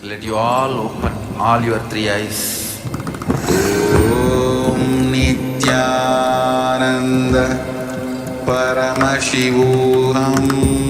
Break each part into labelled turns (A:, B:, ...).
A: Let you all open all your three eyes.
B: Om Nityananda Paramashivoham.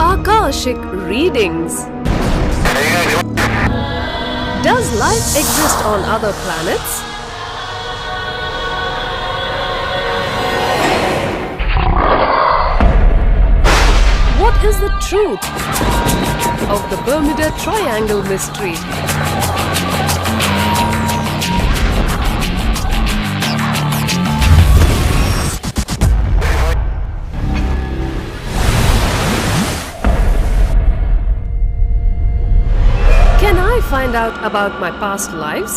C: Akashic readings. Does life exist on other planets? What is the truth of the Bermuda Triangle mystery? Can I find out about my past lives?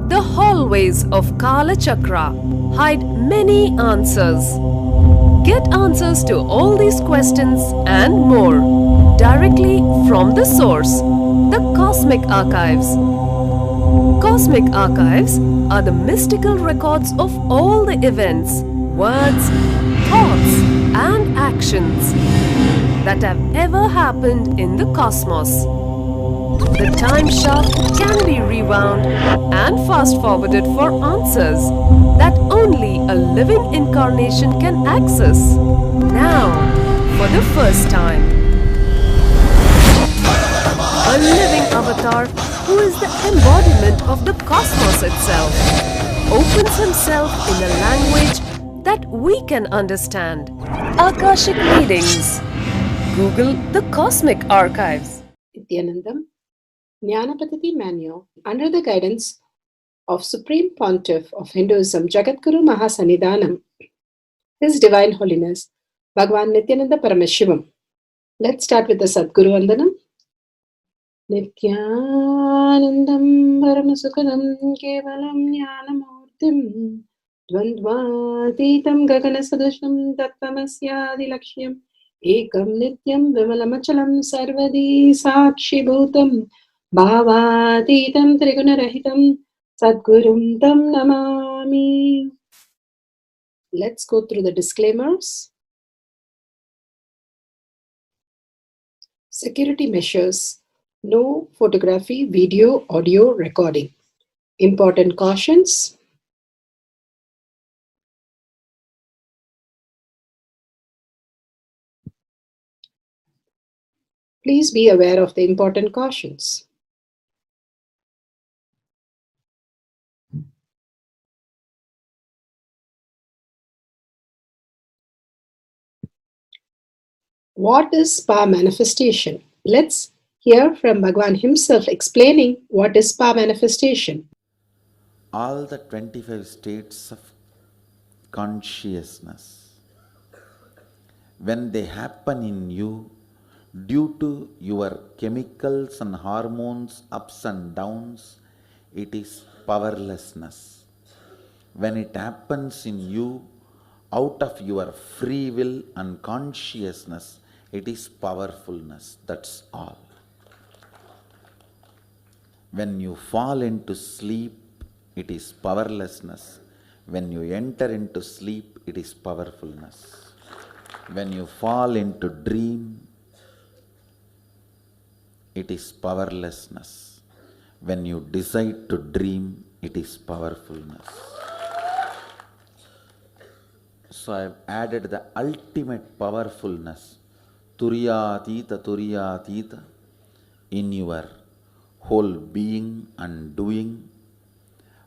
C: The hallways of Kala Chakra hide many answers. Get answers to all these questions and more directly from the source, the Cosmic Archives. Cosmic Archives are the mystical records of all the events, words, thoughts, and actions that have ever happened in the cosmos. The time shaft can be rewound and fast-forwarded for answers that only a living incarnation can access. Now, for the first time, a living avatar who is the embodiment of the cosmos itself opens himself in a language that we can understand. Akashic Readings. Google the Cosmic Archives.
D: Nityanandam Jnanapatiti Manual under the guidance of Supreme Pontiff of Hinduism Jagadguru Mahasannidhanam, His Divine Holiness Bhagwan Nityananda Paramashivam. Let's start with the Sadguru Vandanam. Nityanandam Paramasukadam Kevalam Jnanamurtim Dvandvatitam Gaganasadusham Tattvamasyaadilakshya Ekam Nityam Vimalamachalam Sarvadi Sakshi Bhutam Bhavatitam Trigunarahitam Sadgurum Tam Namami. Let's go through the disclaimers. Security measures. No photography, video, audio recording. Important cautions. Please be aware of the important cautions. What is spa manifestation? Let's hear from Bhagwan himself explaining what is spa manifestation.
A: All the 25 states of consciousness, when they happen in you, Due to your chemicals and hormones ups and downs, it is powerlessness. When it happens in you, out of your free will and consciousness, it is powerfulness. That's all. When you fall into sleep, it is powerlessness. When you enter into sleep, it is powerfulness. When you fall into dream, it is powerlessness. When you decide to dream, it is powerfulness. So I have added the ultimate powerfulness, Turiyatita, in your whole being and doing.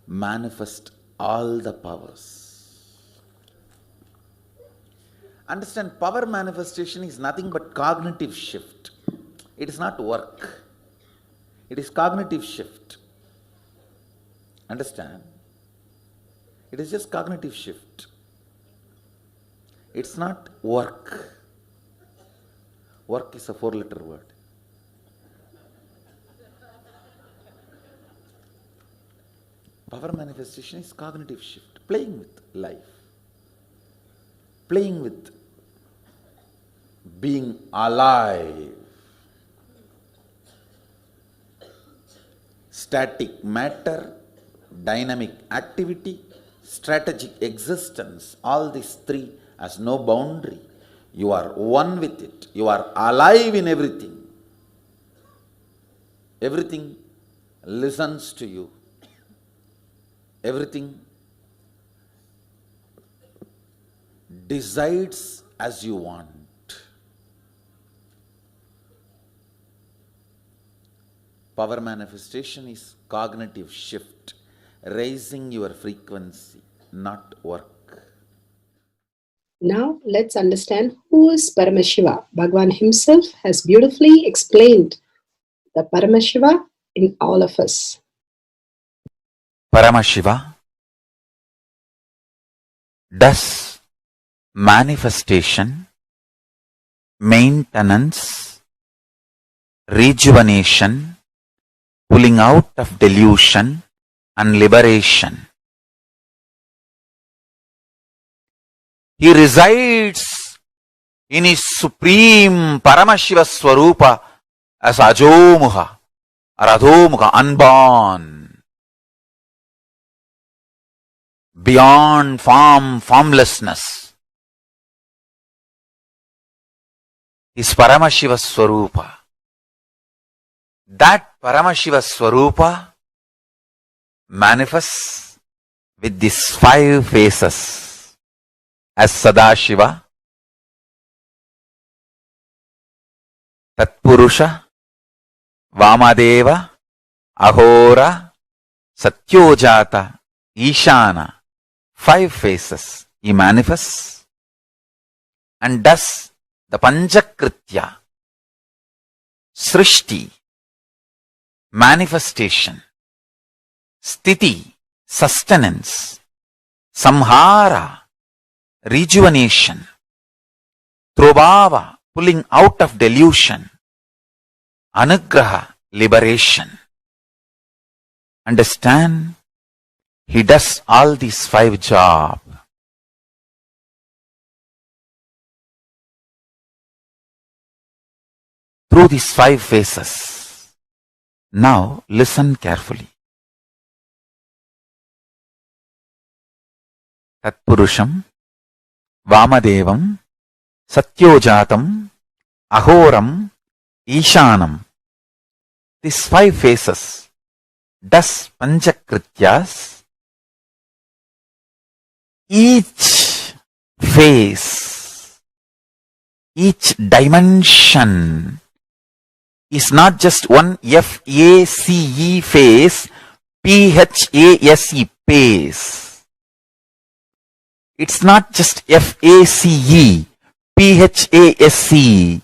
A: Manifest all the powers. Understand, power manifestation is nothing but cognitive shift. It is not work. It is cognitive shift. Understand? It is just cognitive shift. It's not work. Work is a 4-letter word. Power manifestation is cognitive shift, playing with life, playing with being alive. Static matter, dynamic activity, strategic existence, all these three has no boundary. You are one with it. You are alive in everything. Everything listens to you. Everything decides as you want. Power manifestation is cognitive shift, raising your frequency, not work.
D: Now let's understand who is Paramashiva. Bhagavan himself has beautifully explained the Paramashiva in all of us.
A: Paramashiva does manifestation, maintenance, rejuvenation, pulling out of delusion and liberation. He resides in his supreme Paramashiva Swarupa as Ajomuha or Adhomuha, unborn. Beyond form, formlessness is Paramashiva Swarupa. That Paramashiva Swarupa manifests with these 5 faces as Sadashiva, Tatpurusha, Vamadeva, Ahora, Satyojata, Ishana. 5 faces he manifests and does the Panchakritya, Srishti, manifestation, Sthiti, sustenance, Samhara, rejuvenation, Trobhava, pulling out of delusion, Anugraha, liberation. Understand? He does all these 5 jobs. Through these 5 phases. Now listen carefully. Tatpurusham, Vamadevam, Satyojatam, Ahoram, Ishanam. These 5 phases does Panchakrityas. Each phase, each dimension is not just one F-A-C-E phase, P-H-A-S-E phase. It's not just F-A-C-E, P-H-A-S-E.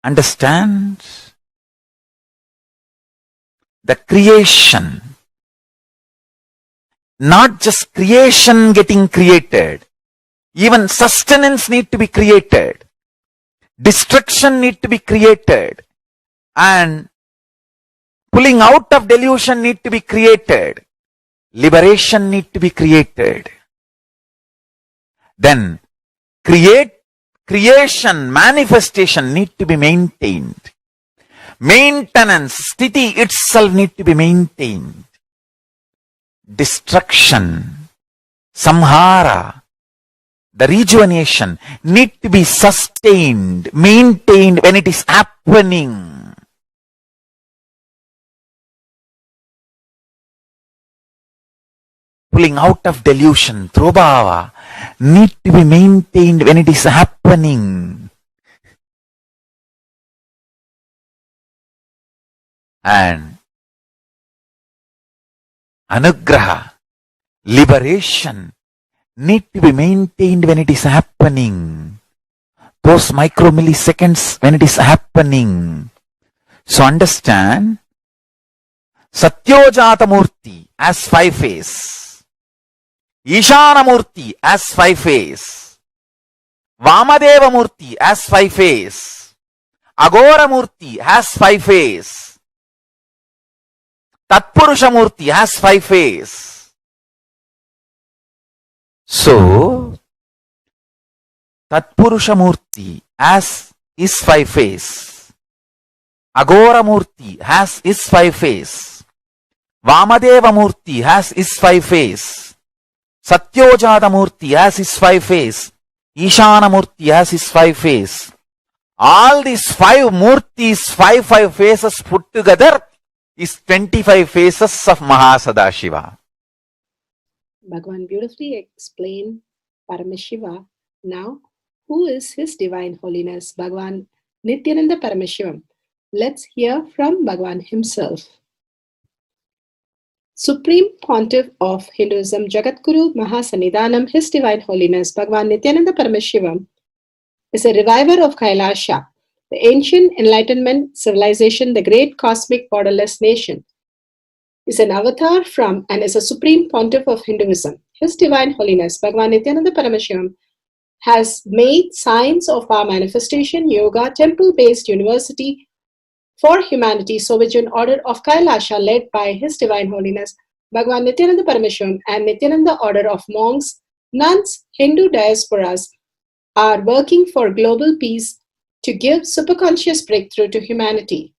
A: Understand? The creation, not just creation getting created, even sustenance need to be created. Destruction need to be created. And pulling out of delusion need to be created. Liberation need to be created. Then creation, manifestation need to be maintained. Maintenance, sthiti itself need to be maintained. Destruction, samhara, the rejuvenation need to be sustained, maintained when it is happening. Pulling out of delusion, throbhava, need to be maintained when it is happening. And anugraha, liberation, need to be maintained when it is happening. Those micromilliseconds when it is happening. So understand, Satyojata Murti as 5 face, Ishana Murti as 5 face, Vamadeva Murti as 5 face, Agora Murti has 5 face, Tatpurusha Murti has 5 face. So, Tatpurusha Murti as is 5 face, Agora Murti has is 5 face, Vamadeva Murti has is 5 face, Satyojata Murti has his 5 face, Ishana Murti has his 5 face. All these 5 Murtis, 5 faces put together is 25 faces of Mahasadashiva.
D: Bhagavan beautifully explained Paramashiva. Now, who is His Divine Holiness, Bhagavan Nityananda Paramashivam? Let's hear from Bhagavan himself. Supreme Pontiff of Hinduism, Jagadguru Mahasannidhanam, His Divine Holiness, Bhagavan Nityananda Paramashivam, is a reviver of Kailasha, the ancient enlightenment civilization, the great cosmic borderless nation. Is an avatar from and is a supreme pontiff of Hinduism. His Divine Holiness, Bhagavan Nityananda Paramashivam, has made science of our manifestation, yoga, temple-based university for humanity, Sovijian order of Kailasha led by His Divine Holiness, Bhagavan Nityananda Paramashivam and Nityananda order of monks, nuns, Hindu diasporas are working for global peace to give superconscious breakthrough to humanity.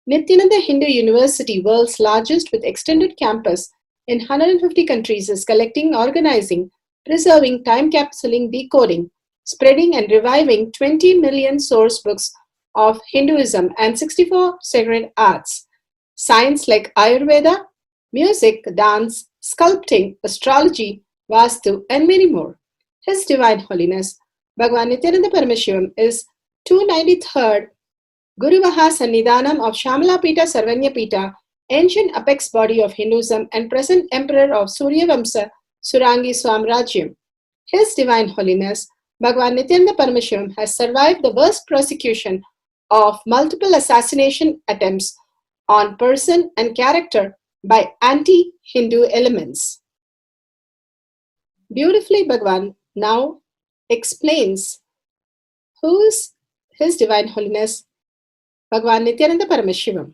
D: Nityananda Hindu University, world's largest with extended campus in 150 countries, is collecting, organizing, preserving, time-capsuling, decoding, spreading and reviving 20 million source books of Hinduism and 64 sacred arts, science like Ayurveda, music, dance, sculpting, astrology, Vastu, and many more. His Divine Holiness, Bhagavan Nityananda Paramashivam, is 293rd Guru Mahasannidhanam of Shamalapita Sarvanyapita, ancient apex body of Hinduism and present emperor of Suryavamsa Surangi Swamrajyam. His Divine Holiness, Bhagavan Nityananda Paramashivam, has survived the worst persecution of multiple assassination attempts on person and character by anti-Hindu elements. Beautifully, Bhagavan now explains who is His Divine Holiness, Bhagavan Nityananda Paramashivam.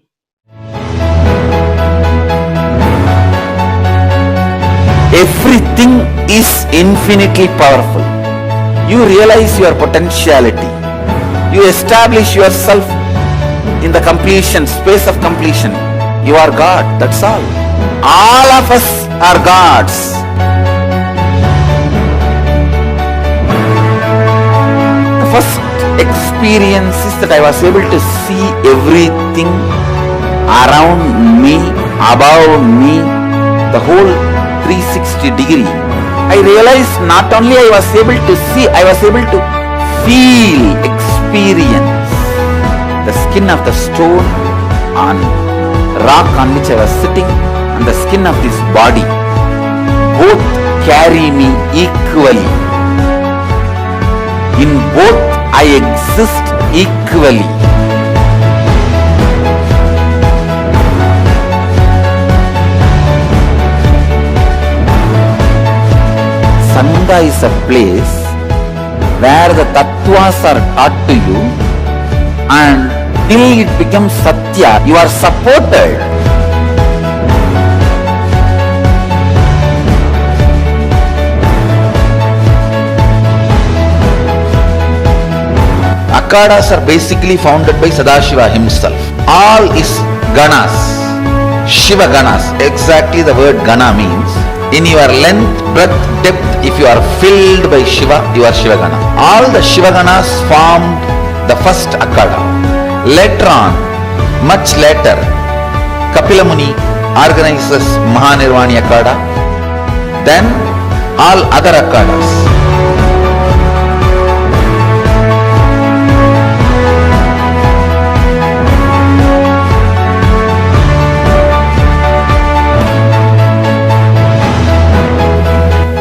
A: Everything is infinitely powerful. You realize your potentiality. You establish yourself in the completion, space of completion. You are God, that's all. All of us are gods. The first experience is that I was able to see everything around me, above me, the whole 360 degree. I realized not only I was able to see, I was able to feel, experience the skin of the stone on rock on which I was sitting and the skin of this body. Both carry me equally. In both I exist equally. Sangha is a place where the tattvas are taught to you, and till it becomes Satya, you are supported. Akhadas are basically founded by Sadashiva himself. All is Ganas, Shiva Ganas, exactly the word Gana means. In your length, breadth, depth, if you are filled by Shiva, you are Shiva Gana. All the Shiva Ganas formed the first Akhada. Later on, much later, Kapila Muni organizes Mahanirvani Akhada, then all other Akhadas.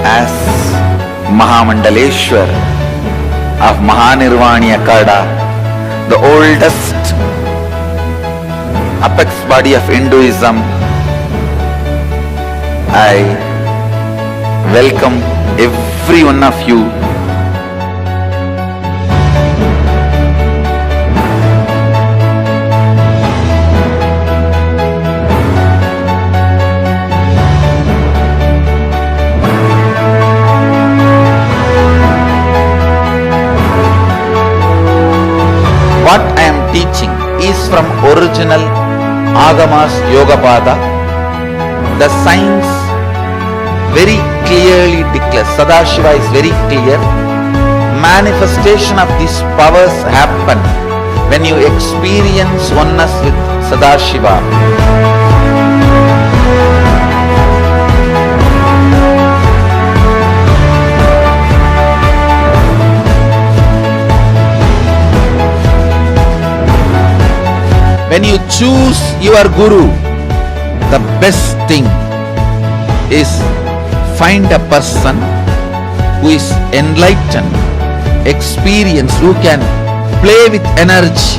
A: As Mahamandaleshwar of Mahanirvani Akhada, the oldest apex body of Hinduism, I welcome every one of you. What I am teaching is from original Agamas Yogapada. The science very clearly declares, Sadashiva is very clear, manifestation of these powers happen when you experience oneness with Sadashiva. When you choose your Guru, the best thing is find a person who is enlightened, experienced, who can play with energy,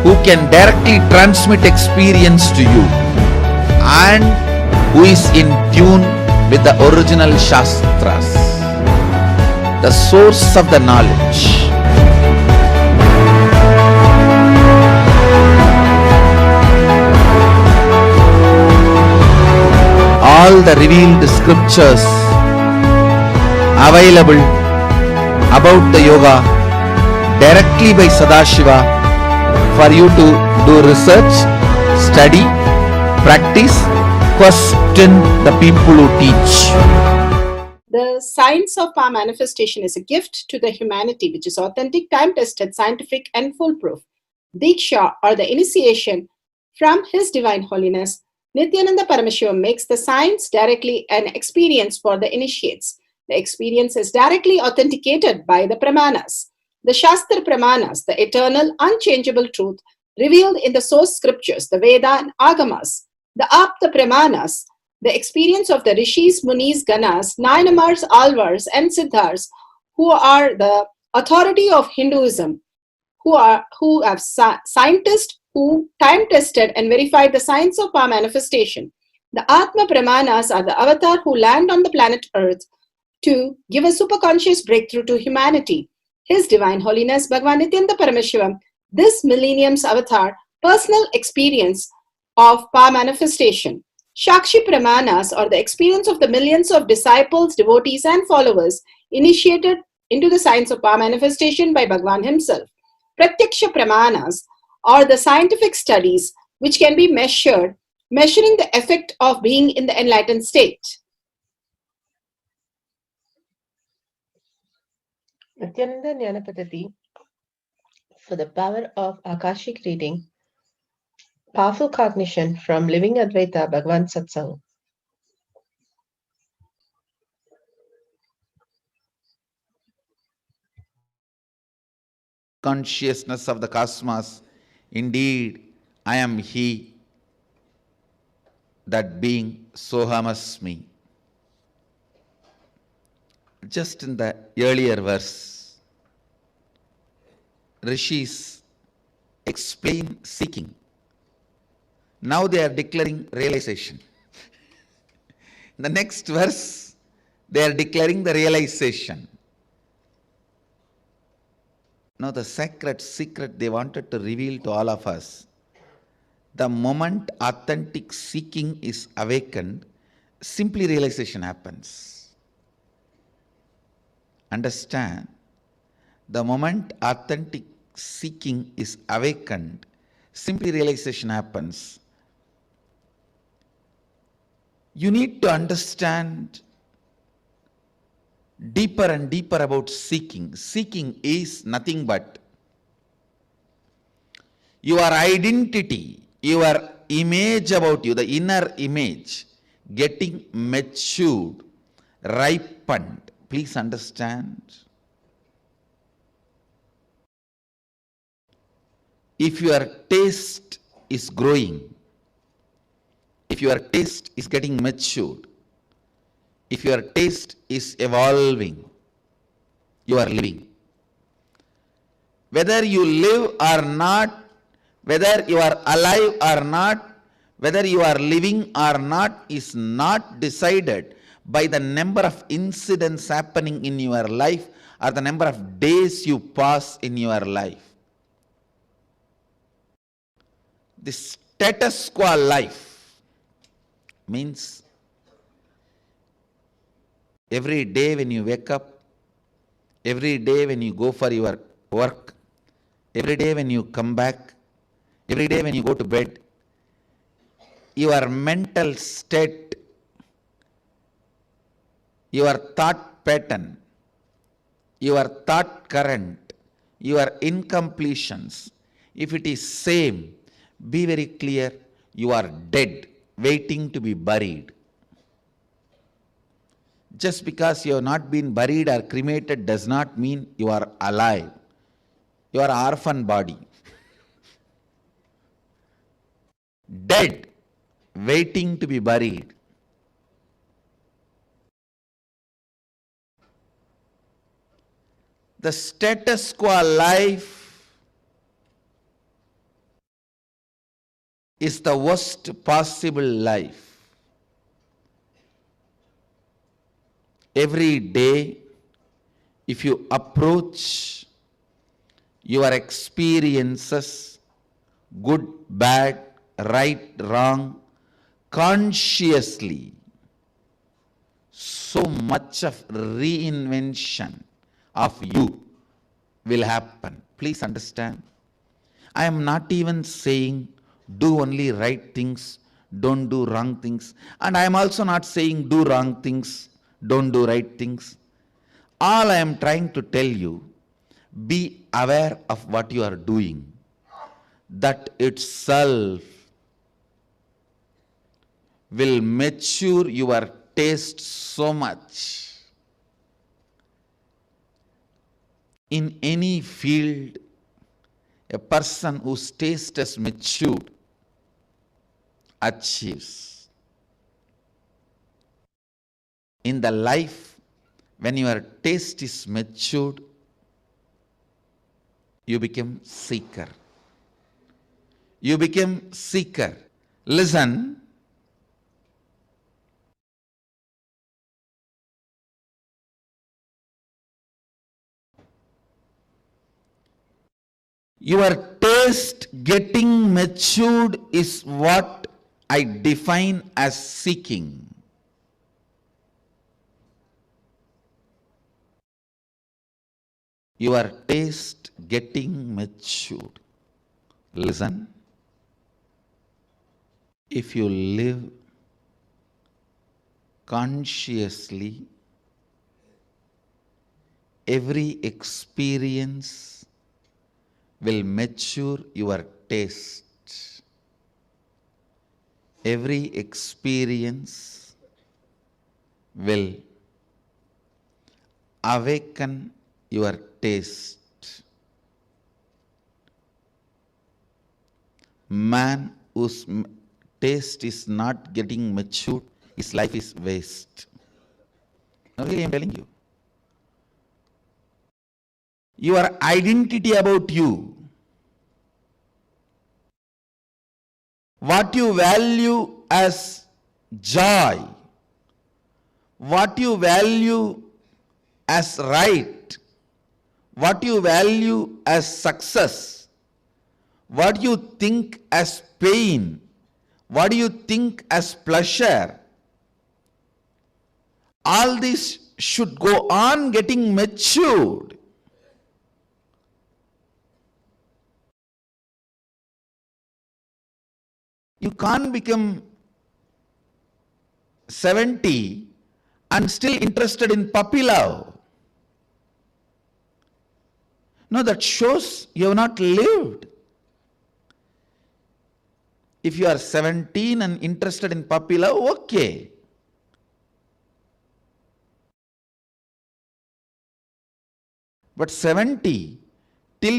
A: who can directly transmit experience to you, and who is in tune with the original Shastras, the source of the knowledge. All the revealed scriptures available about the yoga directly by Sadashiva for you to do research, study, practice, question the people who teach.
D: The science of power manifestation is a gift to the humanity which is authentic, time-tested, scientific and foolproof. Diksha or the initiation from His Divine Holiness Nityananda Paramashivam makes the science directly an experience for the initiates. The experience is directly authenticated by the Pramanas. The Shastra Pramanas, the eternal, unchangeable truth revealed in the source scriptures, the Veda and Agamas. The Apta Pramanas, the experience of the Rishis, Munis, Ganas, Nayanamars, Alvars and Siddhars, who are the authority of Hinduism, who have scientists who time-tested and verified the science of power manifestation. The Atma Pramanas are the avatar who land on the planet Earth to give a superconscious breakthrough to humanity. His Divine Holiness Bhagavan Nityananda Paramashivam, this millennium's avatar, personal experience of power manifestation. Shakshi Pramanas are the experience of the millions of disciples, devotees and followers initiated into the science of power manifestation by Bhagavan himself. Pratyaksha Pramanas are the scientific studies which can be measuring the effect of being in the enlightened state.
E: Nityananda Jnanapadati for the power of Akashic reading, powerful cognition from Living Advaita Bhagavan Satsang.
A: Consciousness of the cosmos, indeed, I am He, that being Sohamasmi. Just in the earlier verse, Rishis explain seeking. Now they are declaring realization. In the next verse, they are declaring the realization. Now, the sacred secret they wanted to reveal to all of us. The moment authentic seeking is awakened, simply realization happens. Understand? The moment authentic seeking is awakened, simply realization happens. You need to understand deeper and deeper about seeking. Seeking is nothing but your identity, your image about you, the inner image, getting matured, ripened. Please understand. If your taste is growing, if your taste is getting matured, if your taste is evolving, you are living. Whether you live or not, whether you are alive or not, whether you are living or not is not decided by the number of incidents happening in your life or the number of days you pass in your life. The status quo life means every day when you wake up, every day when you go for your work, every day when you come back, every day when you go to bed, your mental state, your thought pattern, your thought current, your incompletions, if it is same, be very clear, you are dead, waiting to be buried. Just because you have not been buried or cremated does not mean you are alive. You are an orphan body. Dead, waiting to be buried. The status quo life is the worst possible life. Every day, if you approach your experiences, good, bad, right, wrong, consciously, so much of reinvention of you will happen. Please understand. I am not even saying do only right things, don't do wrong things. And I am also not saying do wrong things, don't do right things. All I am trying to tell you, be aware of what you are doing. That itself will mature your taste so much. In any field, a person whose taste has matured achieves. In the life, when your taste is matured, you become seeker. You become seeker. Listen. Your taste getting matured is what I define as seeking. Your taste getting matured. Listen. If you live consciously, every experience will mature your taste. Every experience will awaken your taste. Man whose taste is not getting matured, his life is waste. Now really I am telling you. Your identity about you, what you value as joy, what you value as right, what you value as success, what you think as pain, what do you think as pleasure, all this should go on getting matured. You can't become 70 and still interested in puppy love. No, that shows you have not lived. If you are 17 and interested in puppy love, okay. But 70, still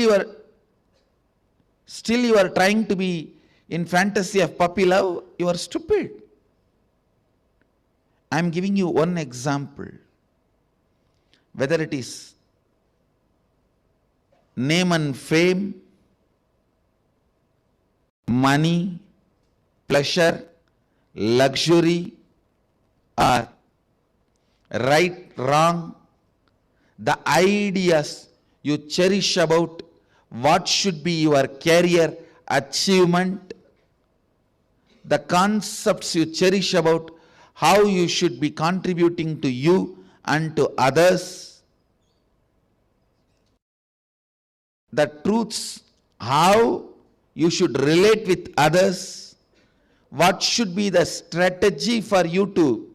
A: you are trying to be in fantasy of puppy love, you are stupid. I am giving you one example. Whether it is name and fame, money, pleasure, luxury, or right, wrong, the ideas you cherish about what should be your career achievement, the concepts you cherish about how you should be contributing to you and to others, the truths how you should relate with others, what should be the strategy for you to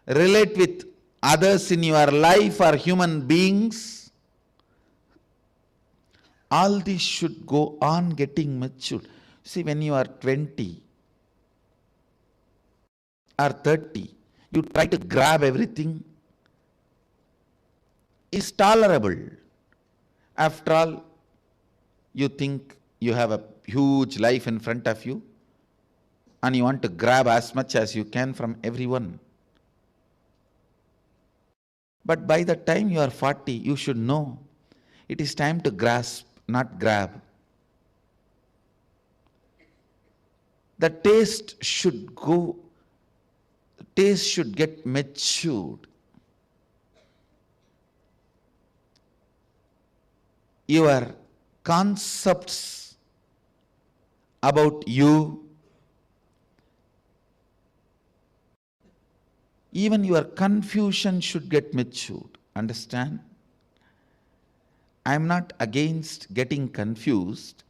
A: relate with others in your life or human beings, all this should go on getting matured. See, when you are 20 or 30, you try to grab everything, is tolerable. After all, you think you have a huge life in front of you and you want to grab as much as you can from everyone. But by the time you are 40, you should know it is time to grasp, not grab. The taste should get matured. Your concepts about you, even your confusion should get matured. Understand? I am not against getting confused.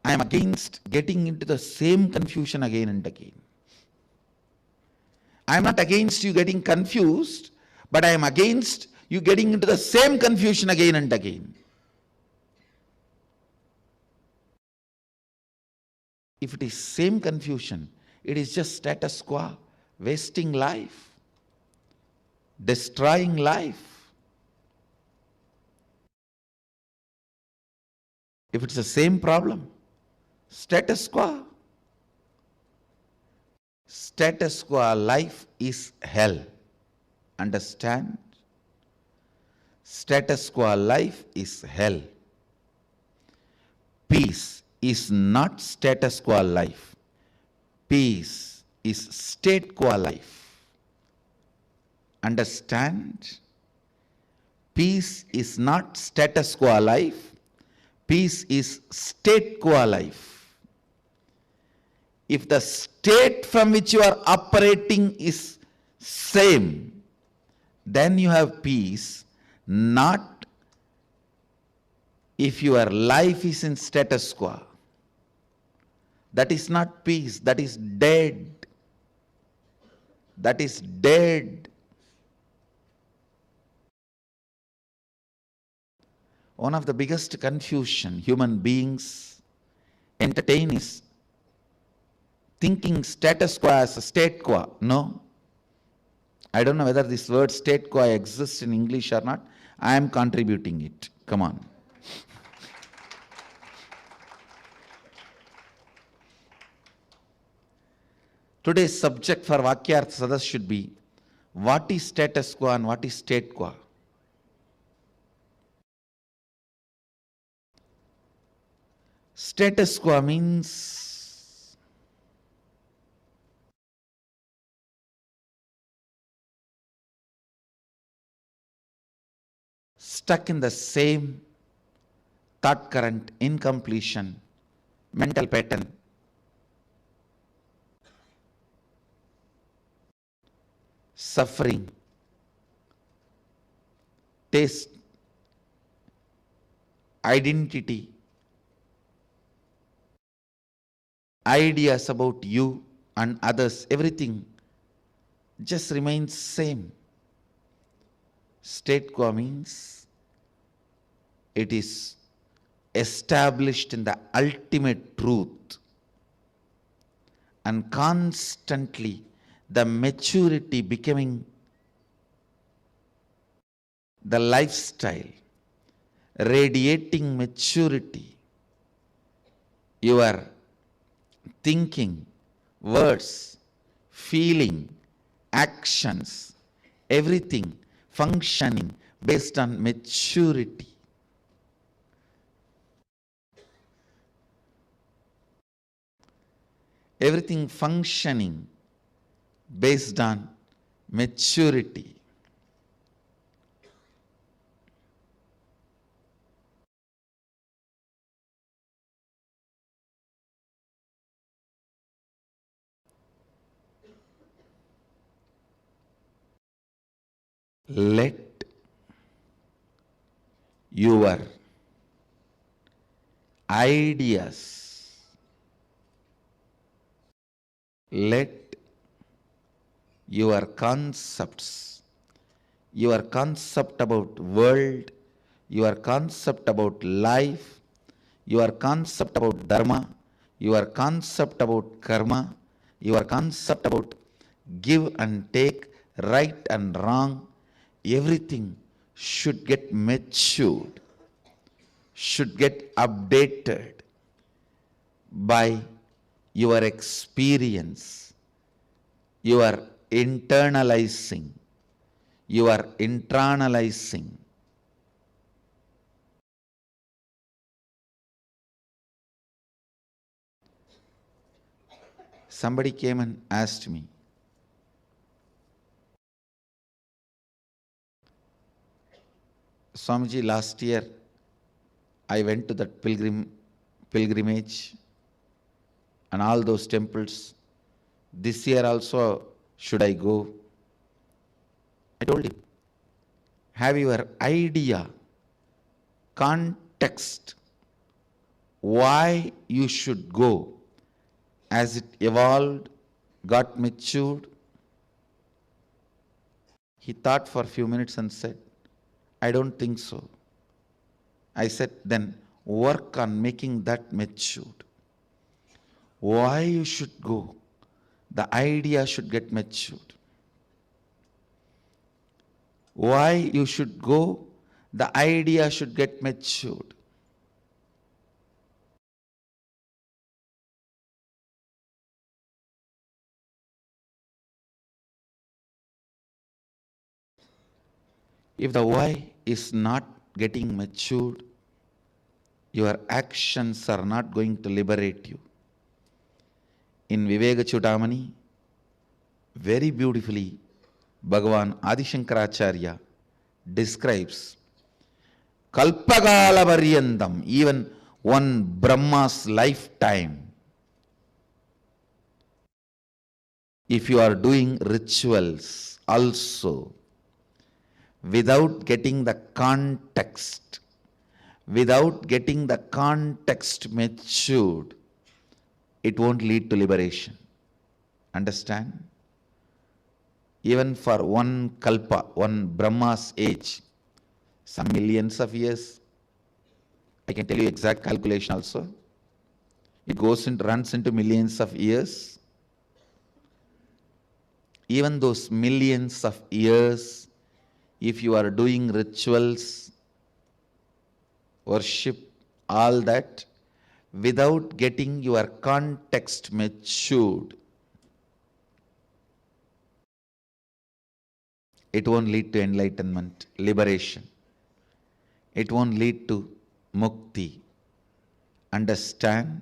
A: I am against getting into the same confusion again and again. I am not against you getting confused, but I am against you getting into the same confusion again and again. If it is same confusion, it is just status quo, wasting life, destroying life. If it's the same problem, status quo. Status quo life is hell. Understand? Status quo life is hell. Peace is not status quo life. Peace is state quo life. Understand? Peace is not status quo life. Peace is state quo life. If the state from which you are operating is same, then you have peace, not if your life is in status quo. That is not peace, that is dead. That is dead. One of the biggest confusion human beings entertain is thinking status quo as a state quo. No. I don't know whether this word state quo exists in English or not. I am contributing it. Come on. Today's subject for Vakyartha Sadas should be what is status quo and what is state quo. Status quo means stuck in the same thought current, incompletion, mental pattern. Suffering, taste, identity, ideas about you and others, everything just remains same. State quo means it is established in the ultimate truth, and constantly the maturity becoming the lifestyle, radiating maturity. Your thinking, words, feeling, actions, everything functioning based on maturity. Everything functioning based on maturity. Let your ideas, let your concepts, your concept about world, your concept about life, your concept about dharma, your concept about karma, your concept about give and take, right and wrong, everything should get matured, should get updated by your experience, your internalizing, your internalizing. Somebody came and asked me, Swamiji, last year I went to that pilgrimage and all those temples. This year also, should I go? I told him, have your idea, context, why you should go, as it evolved, got matured. He thought for a few minutes and said, I don't think so. I said, then work on making that matured. Why you should go? The idea should get matured. Why you should go? The idea should get matured. If the why is not getting matured, your actions are not going to liberate you. In Viveka Chudamani, very beautifully, Bhagavan Adi Shankaracharya describes Kalpagala Varyandam, even one Brahma's lifetime. If you are doing rituals also, without getting the context matured, it won't lead to liberation. Understand? Even for one kalpa, one Brahma's age, some millions of years, I can tell you exact calculation also. It runs into millions of years. Even those millions of years, if you are doing rituals, worship, all that, without getting your context matured, it won't lead to enlightenment, liberation. It won't lead to mukti. Understand?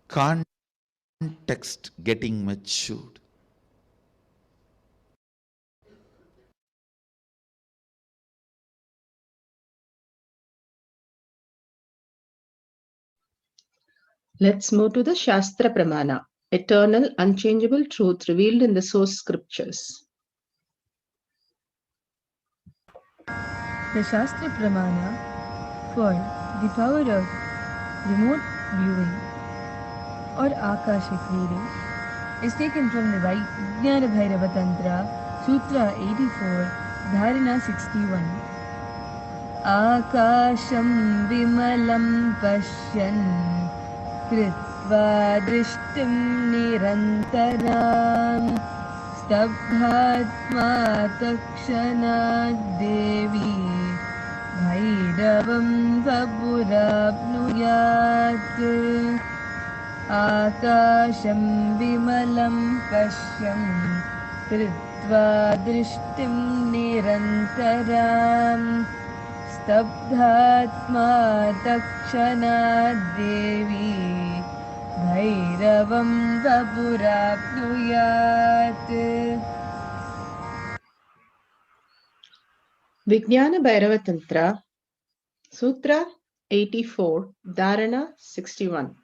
A: Context getting matured.
E: Let's move to the Shastra Pramana, eternal, unchangeable truth revealed in the source scriptures.
F: The Shastra Pramana for the power of remote viewing or Akashic reading is taken from the Vijnana Bhairava Tantra, Sutra 84, Dharana 61. Akasham vimalam pashyan kritva drishtim nirantaram स्तब्धात्मा तत्क्षणात् देवी भैरवं वपुराप्नुयात् आकाशं विमलं पश्यं कृत्वा दृष्टिं निरन्तरां स्तब्धात्मा तत्क्षणात् देवी भैरवं वपुराप्नुयात्.
E: Vijnana Bhairava Tantra, Sutra 84, Dharana 61.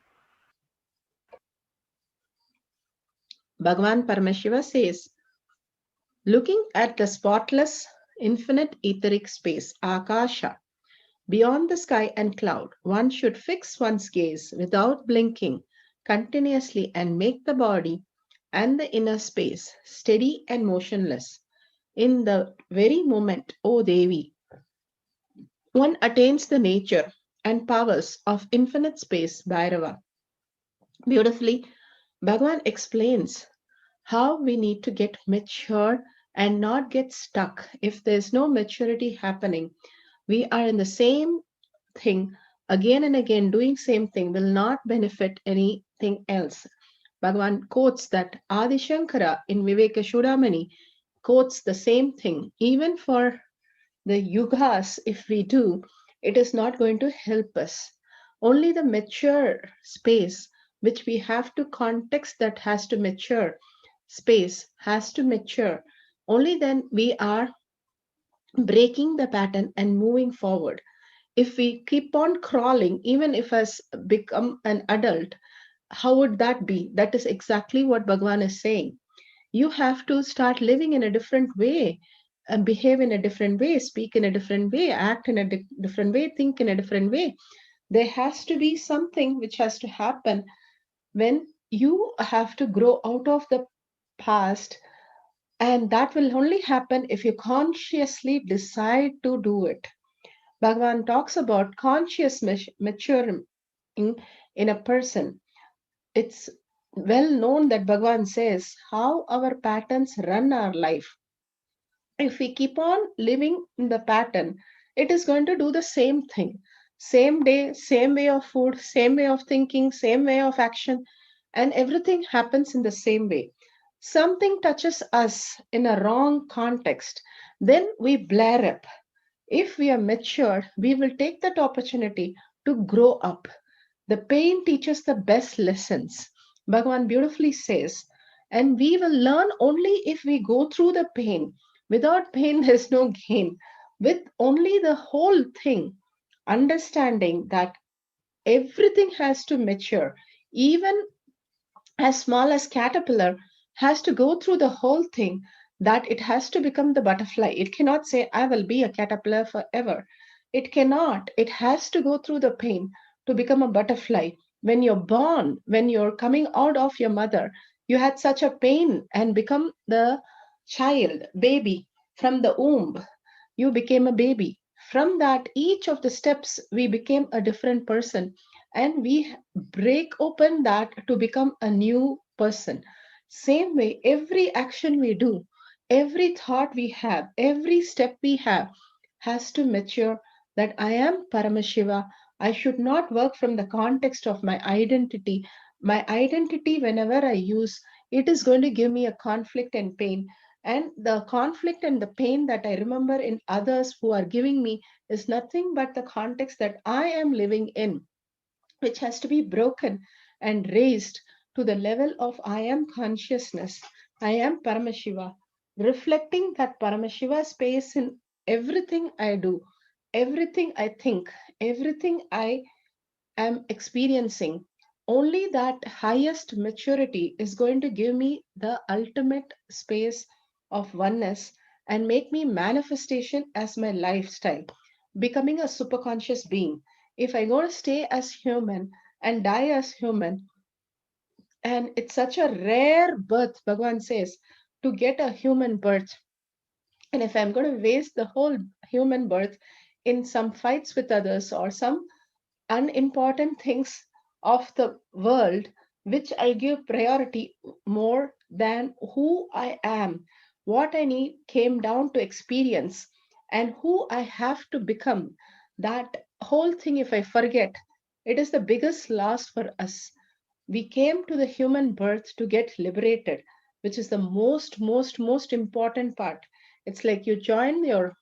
E: Bhagavan Paramashiva says, looking at the spotless, infinite etheric space, Akasha, beyond the sky and cloud, one should fix one's gaze without blinking continuously and make the body and the inner space steady and motionless. In the very moment, O Devi, one attains the nature and powers of infinite space, Bhairava. Beautifully, Bhagavan explains how we need to get mature and not get stuck. If there's no maturity happening, we are in the same thing again and again, doing same thing will not benefit anything else. Bhagavan quotes that Adi Shankara in Viveka Chudamani quotes the same thing. Even for the yugas, if we do, it is not going to help us. Only the mature space, which we have to context that has to mature, space has to mature. Only then we are breaking the pattern and moving forward. If we keep on crawling, even if as become an adult, how would that be? That is exactly what Bhagavan is saying. You have to start living in a different way and behave in a different way, speak in a different way, act in a different way, think in a different way. There has to be something which has to happen when you have to grow out of the past, and that will only happen if you consciously decide to do it. Bhagavan talks about conscious maturing in a person. It's well known that Bhagavan says how our patterns run our life. If we keep on living in the pattern, it is going to do the same thing. Same day, same way of food, same way of thinking, same way of action, and everything happens in the same way. Something touches us in a wrong context, then we blare up. If we are mature, we will take that opportunity to grow up. The pain teaches the best lessons. Bhagavan beautifully says, and we will learn only if we go through the pain. Without pain, there's no gain. With only the whole thing, understanding that everything has to mature, even as small as caterpillar has to go through the whole thing, that it has to become the butterfly. It cannot say, I will be a caterpillar forever. It cannot. It has to go through the pain to become a butterfly. When you're born, when you're coming out of your mother, you had such a pain and become the child, baby. From the womb, you became a baby. From that, each of the steps, we became a different person. And we break open that to become a new person. Same way, every action we do, every thought we have, every step we have has to mature that I am Paramashiva. I should not work from the context of my identity. My identity, whenever I use, it is going to give me a conflict and pain. And the conflict and the pain that I remember in others who are giving me is nothing but the context that I am living in, which has to be broken and raised to the level of I am consciousness. I am Paramashiva, reflecting that Paramashiva space in everything I do, everything I think, everything I am experiencing. Only that highest maturity is going to give me the ultimate space of oneness and make me manifestation as my lifestyle, becoming a superconscious being. If I go to stay as human and die as human, and it's such a rare birth, Bhagavan says, to get a human birth. And if I'm going to waste the whole human birth in some fights with others or some unimportant things of the world, which I give priority more than who I am, what I need came down to experience, and who I have to become. That whole thing, if I forget, it is the biggest loss for us. We came to the human birth to get liberated, which is the most important part. It's like you join your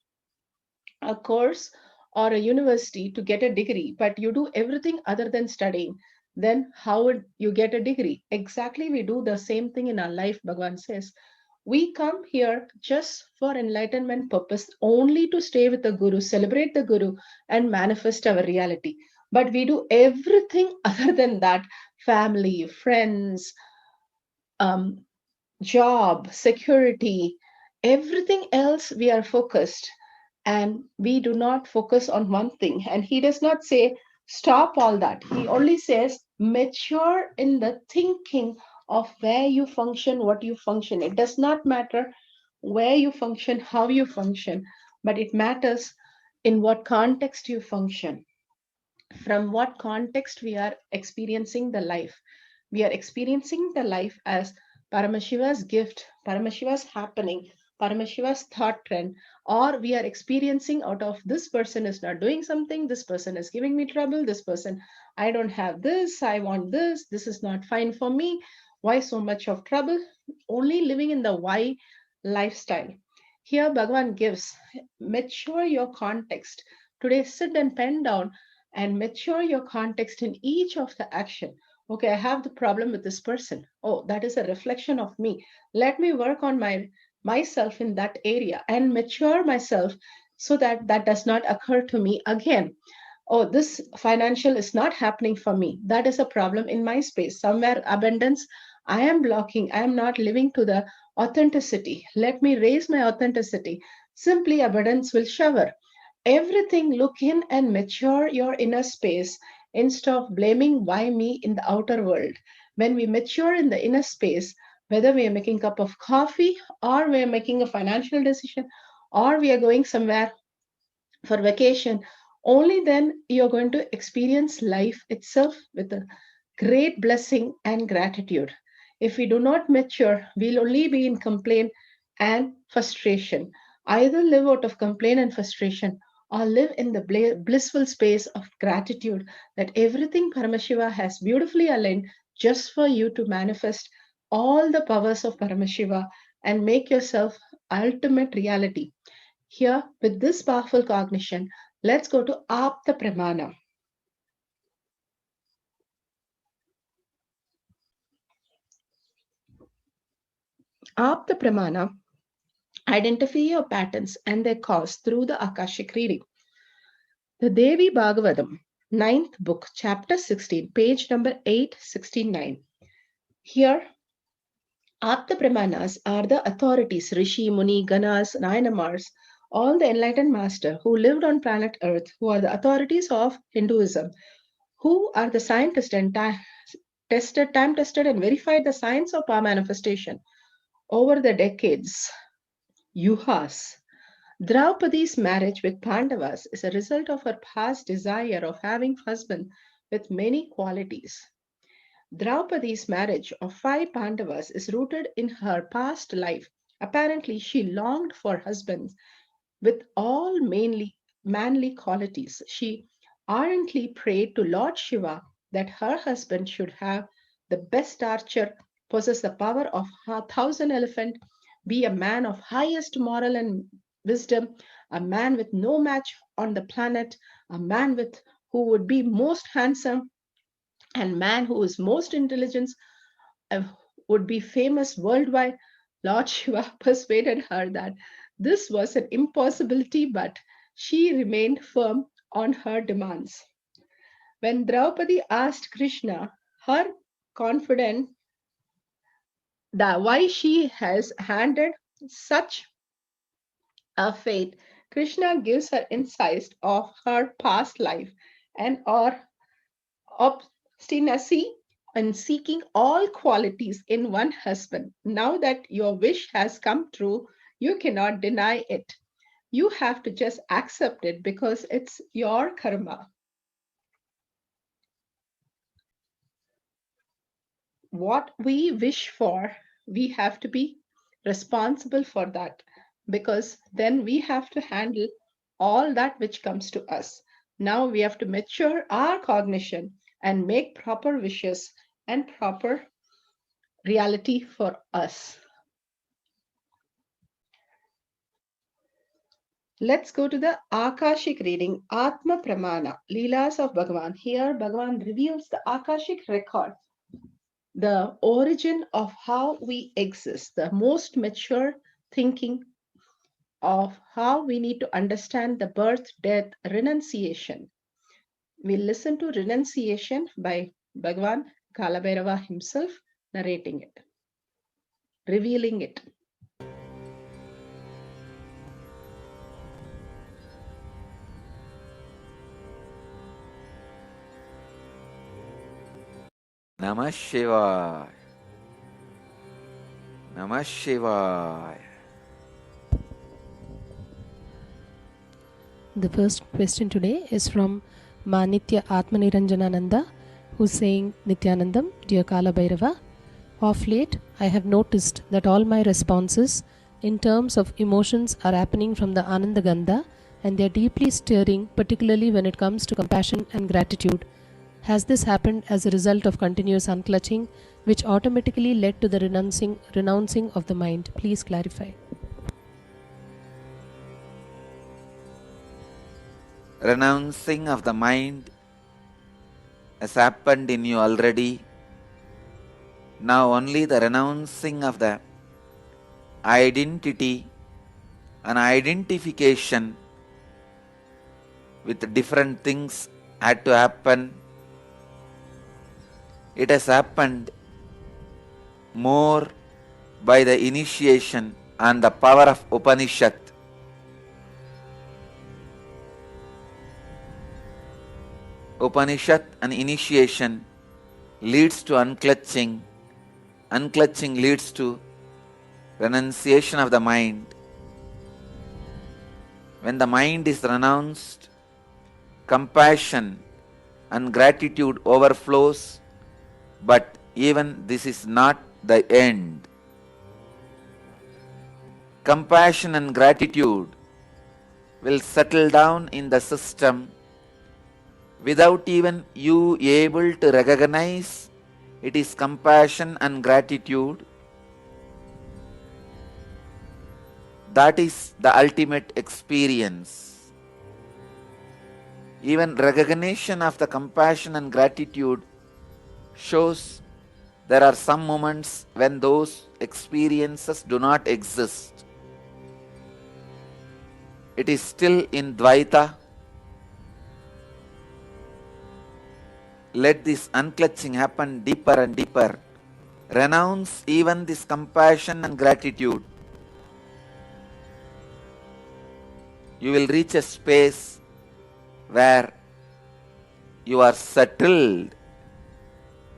E: a course or a university to get a degree, but you do everything other than studying, then how would you get a degree? Exactly, we do the same thing in our life, Bhagavan says. We come here just for enlightenment purpose, only to stay with the Guru, celebrate the Guru, and manifest our reality. But we do everything other than that: family, friends, um, job, security, everything else we are focused, and we do not focus on one thing. And he does not say stop all that. He only says mature in the thinking of where you function, what you function. It does not matter where you function, how you function, but it matters in what context you function, from what context we are experiencing the life. We are experiencing the life as Paramashiva's gift, Paramashiva's happening, Paramashiva's thought trend, or we are experiencing out of this person is not doing something, this person is giving me trouble, this person, I don't have this, I want this is not fine for me. Why so much of trouble? Only living in the why lifestyle. Here, Bhagavan gives mature your context. Today, sit and pen down and mature your context in each of the action. Okay, I have the problem with this person. Oh, that is a reflection of me. Let me work on myself in that area and mature myself so that that does not occur to me again. Oh, this financial is not happening for me. That is a problem in my space. Somewhere abundance, I am blocking. I am not living to the authenticity. Let me raise my authenticity. Simply abundance will shower. Everything, look in and mature your inner space instead of blaming why me in the outer world. When we mature in the inner space, whether we are making a cup of coffee or we are making a financial decision or we are going somewhere for vacation, only then you're going to experience life itself with a great blessing and gratitude. If we do not mature, we'll only be in complaint and frustration. Either live out of complaint and frustration or live in the blissful space of gratitude that everything Paramashiva has beautifully aligned just for you to manifest all the powers of Paramashiva and make yourself ultimate reality. Here, with this powerful cognition, let's go to Apta Pramana. Apta Pramana identify your patterns and their cause through the Akashic reading. The Devi Bhagavatam, 9th book, chapter 16, page number 869. Here, Apta Pramanas are the authorities, Rishi, Muni, Ganas, Nayanamars, all the enlightened master who lived on planet Earth, who are the authorities of Hinduism, who are the scientists and time tested and verified the science of power manifestation over the decades, yuhas. Draupadi's marriage with Pandavas is a result of her past desire of having husband with many qualities. Draupadi's marriage of 5 Pandavas is rooted in her past life. Apparently, she longed for husbands with all mainly manly qualities. She ardently prayed to Lord Shiva that her husband should have the best archer, possess the power of 1,000 elephant, be a man of highest moral and wisdom, a man with no match on the planet, a man with who would be most handsome, and man who is most intelligent would be famous worldwide. Lord Shiva persuaded her that this was an impossibility, but she remained firm on her demands. When Draupadi asked Krishna her confidence that why she has handed such a fate, Krishna gives her insights of her past life and her obstinacy in seeking all qualities in one husband. Now that your wish has come true, you cannot deny it. You have to just accept it because it's your karma. What we wish for, we have to be responsible for that because then we have to handle all that which comes to us. Now we have to mature our cognition and make proper wishes and proper reality for us. Let's go to the Akashic reading, Atma Pramana, Leelas of Bhagavan. Here, Bhagavan reveals the Akashic record, the origin of how we exist, the most mature thinking of how we need to understand the birth, death, renunciation. We listen to renunciation by Bhagavan Kalabhairava himself narrating it, revealing it.
A: Namah Shivaya. Namah Shivaya.
G: The first question today is from Manitya Atmaniranjanananda, who's saying, Nityanandam, dear Kala Bhairava, of late I have noticed that all my responses in terms of emotions are happening from the Ananda Gandha and they are deeply stirring, particularly when it comes to compassion and gratitude. Has this happened as a result of continuous unclutching, which automatically led to the renouncing of the mind? Please clarify.
A: Renouncing of the mind has happened in you already. Now only the renouncing of the identity and identification with different things had to happen. It has happened more by the initiation and the power of Upanishad. Upanishad and initiation leads to unclutching. Unclutching leads to renunciation of the mind. When the mind is renounced, compassion and gratitude overflows, but even this is not the end. Compassion and gratitude will settle down in the system without even you able to recognize it is compassion and gratitude. That is the ultimate experience. Even recognition of the compassion and gratitude shows there are some moments when those experiences do not exist. It is still in Dvaita. Let this unclutching happen deeper and deeper. Renounce even this compassion and gratitude. You will reach a space where you are settled.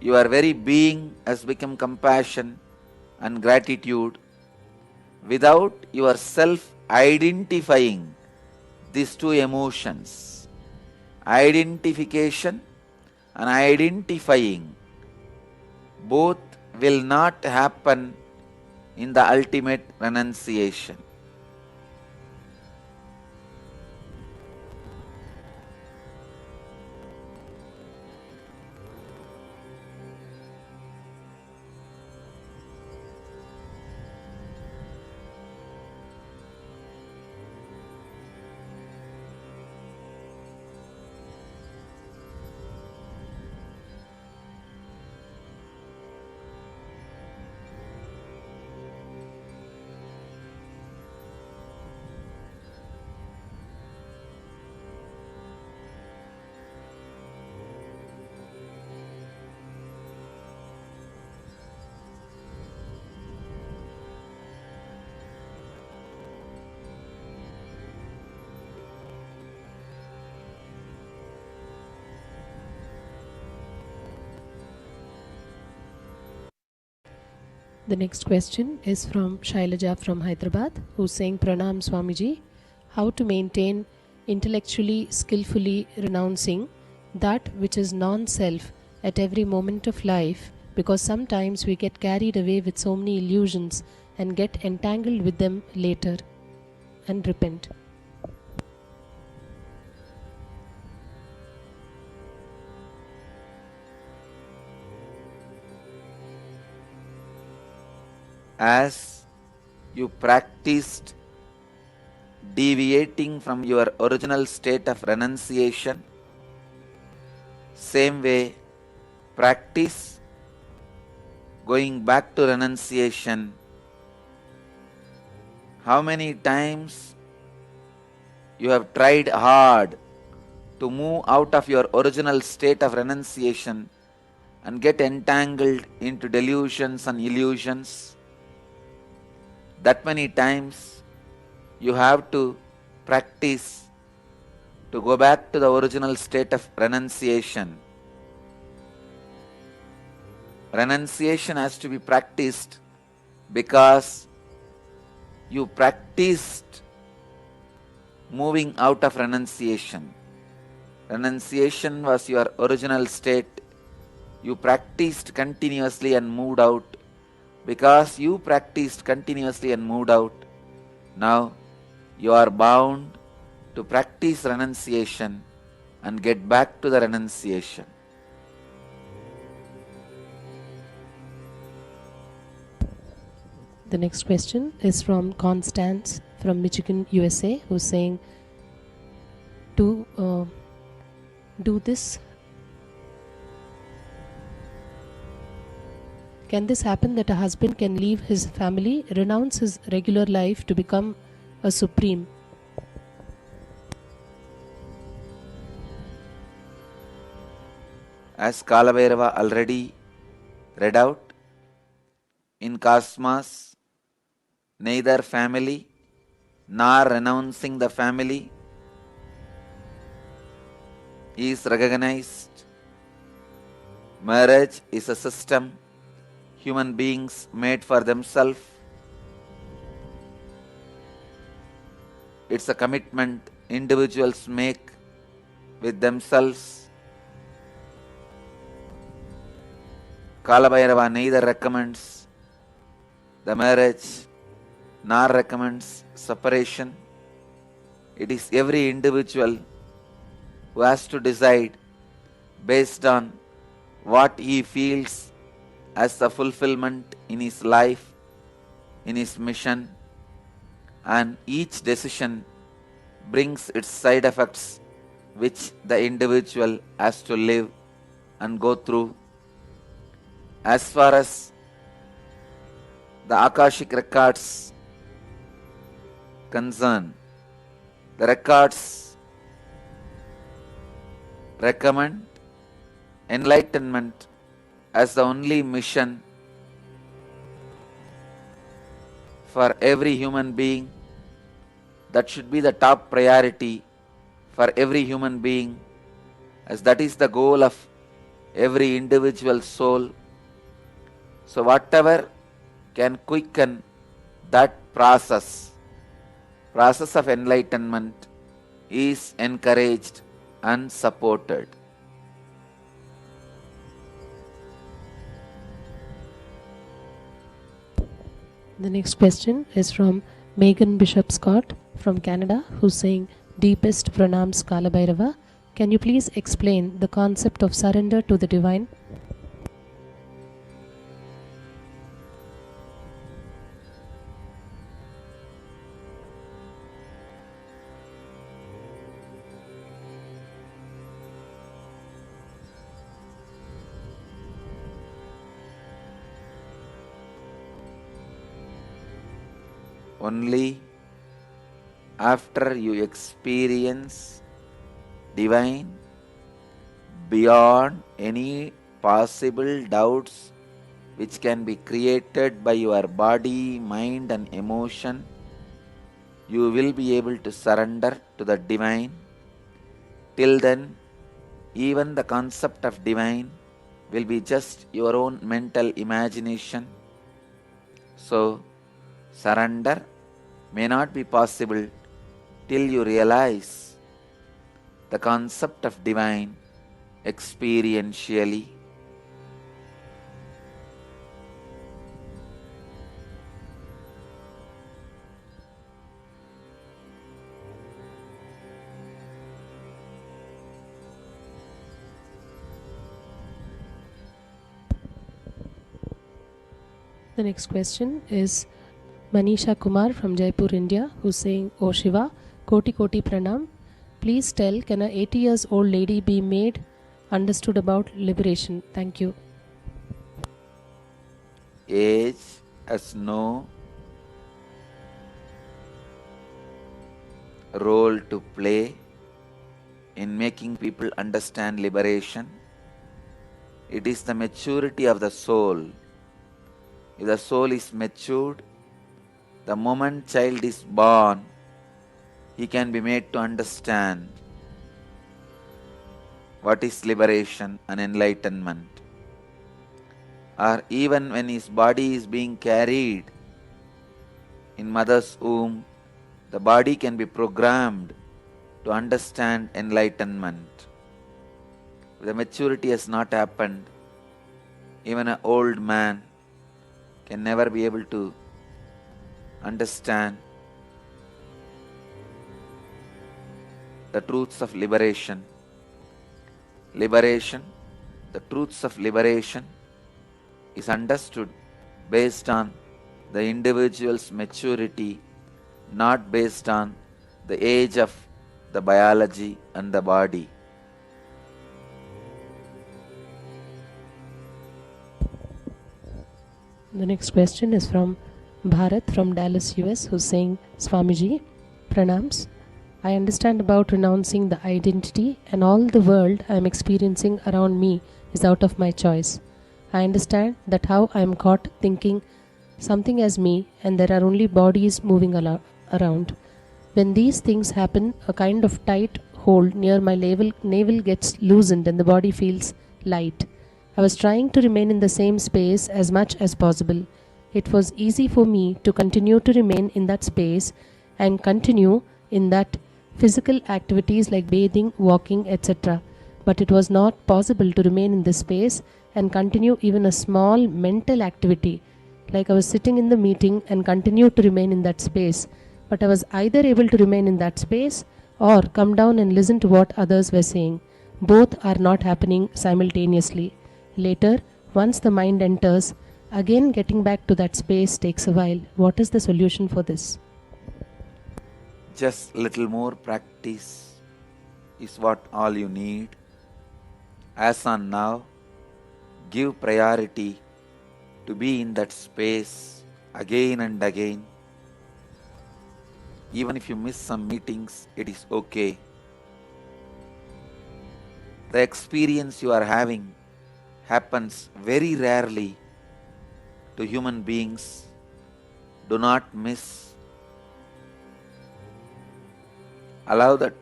A: Your very being has become compassion and gratitude without yourself identifying these two emotions. Identification and identifying both will not happen in the ultimate renunciation.
G: The next question is from Shailaja from Hyderabad, who's saying, Pranam Swamiji, how to maintain intellectually, skillfully renouncing that which is non-self at every moment of life, because sometimes we get carried away with so many illusions and get entangled with them later, and repent.
A: As you practiced deviating from your original state of renunciation, same way practice going back to renunciation. How many times you have tried hard to move out of your original state of renunciation and get entangled into delusions and illusions? That many times you have to practice to go back to the original state of renunciation. Renunciation has to be practiced because you practiced moving out of renunciation. Renunciation was your original state. You practiced continuously and moved out. Because you practiced continuously and moved out, now you are bound to practice renunciation and get back to the renunciation.
G: The next question is from Constance from Michigan, USA, who's saying, do this. Can this happen that a husband can leave his family, renounce his regular life to become a supreme?
A: As Kalabhairava already read out, in Cosmos, neither family nor renouncing the family is recognized. Marriage is a system human beings made for themselves. It's a commitment individuals make with themselves. Kalabhairava neither recommends the marriage nor recommends separation. It is every individual who has to decide based on what he feels as a fulfillment in his life, in his mission, and each decision brings its side effects which the individual has to live and go through. As far as the Akashic records concern, the records recommend enlightenment as the only mission for every human being. That should be the top priority for every human being, as that is the goal of every individual soul. So whatever can quicken that process of enlightenment is encouraged and supported.
G: The next question is from Megan Bishop Scott from Canada, who's saying, Deepest Pranams Kalabhairava, can you please explain the concept of surrender to the divine?
A: Only after you experience divine beyond any possible doubts which can be created by your body, mind and emotion, you will be able to surrender to the divine. Till then, even the concept of divine will be just your own mental imagination. So, surrender may not be possible till you realize the concept of divine experientially.
G: The next question is Manisha Kumar from Jaipur, India, who's saying, O Shiva, Koti Koti Pranam, please tell, can a 80 years old lady be made understood about liberation? Thank you.
A: Age has no role to play in making people understand liberation. It is the maturity of the soul. If the soul is matured, the moment child is born, he can be made to understand what is liberation and enlightenment. Or even when his body is being carried in mother's womb, the body can be programmed to understand enlightenment. If the maturity has not happened, even an old man can never be able to understand the truths of liberation. Liberation, the truths of liberation is understood based on the individual's maturity, not based on the age of the biology and the body.
G: The next question is from Bharat from Dallas, US, who's saying, Swamiji, pranams. I understand about renouncing the identity and all the world I am experiencing around me is out of my choice. I understand that how I am caught thinking something as me and there are only bodies moving around. When these things happen, a kind of tight hold near my navel gets loosened and the body feels light. I was trying to remain in the same space as much as possible. It was easy for me to continue to remain in that space and continue in that physical activities like bathing, walking, etc. But it was not possible to remain in this space and continue even a small mental activity. Like I was sitting in the meeting and continued to remain in that space. But I was either able to remain in that space or come down and listen to what others were saying. Both are not happening simultaneously. Later, once the mind enters, again getting back to that space takes a while. What is the solution for this?
A: Just little more practice is what all you need. As on now, give priority to be in that space again and again. Even if you miss some meetings, it is okay. The experience you are having happens very rarely to human beings. Do not miss. Allow that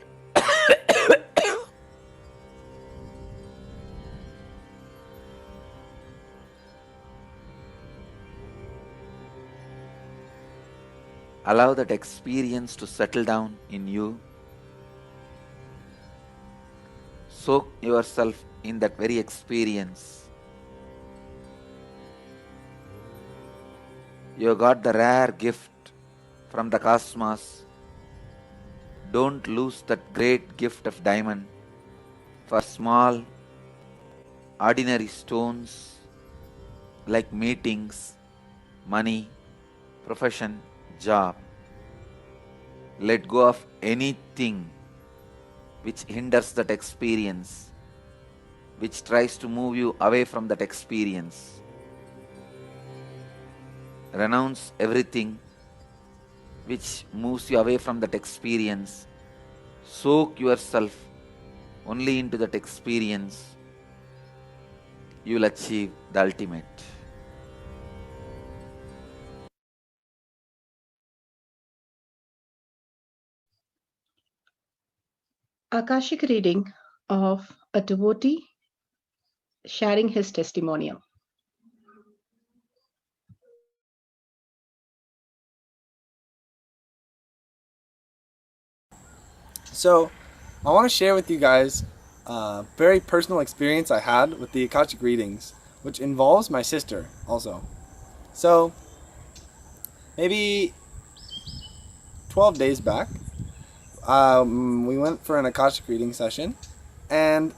A: allow that experience to settle down in you. Soak yourself in that very experience. You got the rare gift from the cosmos. Don't lose that great gift of diamond for small, ordinary stones like meetings, money, profession, job. Let go of anything which hinders that experience, which tries to move you away from that experience. Renounce everything which moves you away from that experience. Soak yourself only into that experience. You will achieve the ultimate.
E: Akashic reading of a devotee sharing his testimonial.
H: So I want to share with you guys a very personal experience I had with the Akashic readings, which involves my sister also. So maybe 12 days back, we went for an Akashic reading session, and